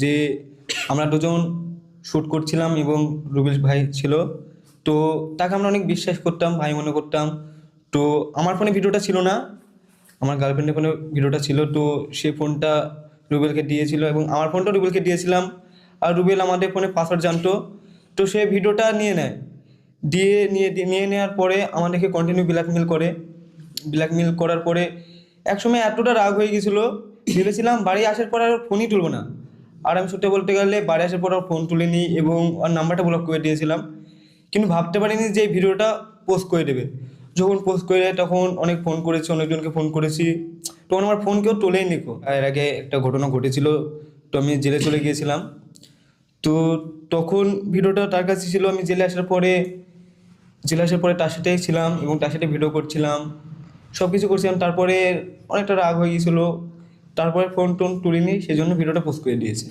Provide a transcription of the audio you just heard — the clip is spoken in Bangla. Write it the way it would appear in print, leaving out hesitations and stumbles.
যে আমরা দুজন শ্যুট করছিলাম এবং রুবেল ভাই ছিল। তো তাকে আমরা অনেক বিশ্বাস করতাম, ভাই মনে করতাম। তো আমার ফোনে ভিডিওটা ছিল না, আমার গার্লফ্রেন্ডের ফোনে ভিডিওটা ছিল। তো সে ফোনটা রুবেলকে দিয়েছিল এবং আমার ফোনটা রুবেলকে দিয়েছিলাম। আর রুবেল আমাদের ফোনে পাসওয়ার্ড জানতো। তো সে ভিডিওটা নিয়ে নেয়, নিয়ে নেওয়ার পরে আমাদেরকে কন্টিনিউ ব্ল্যাকমেল করার পরে একসময় এতটা রাগ হয়ে গেছিলো, ভেবেছিলাম বাড়ি আসার পর আর ফোনই তুলবো না। আর আমি সত্যি বলতে গেলে বাড়ি আসার পর আর ফোন তুলিনি এবং ওর নাম্বারটা ব্লক করে দিয়েছিলাম। কিন্তু ভাবতে পারিনি যে এই ভিডিওটা পোস্ট করে দেবে। যখন পোস্ট করে দেয় তখন অনেক ফোন করেছি, অনেকজনকে ফোন করেছি, তখন আমার ফোন কেউ তোলেই নিকো। এর আগে একটা ঘটনা ঘটেছিল, তো আমি জেলে চলে গিয়েছিলাম। তো তখন ভিডিওটা তার কাছে ছিল। আমি জেলে আসার পরে তার সাথেই ছিলাম এবং তার সাথে ভিডিও করছিলাম, সব কিছু করছিলাম। তারপরে অনেকটা রাগ হয়ে গিয়েছিলো, তারপরে ফোন টোন তুলিনি, সেই জন্য ভিডিওটা পোস্ট করে দিয়েছি।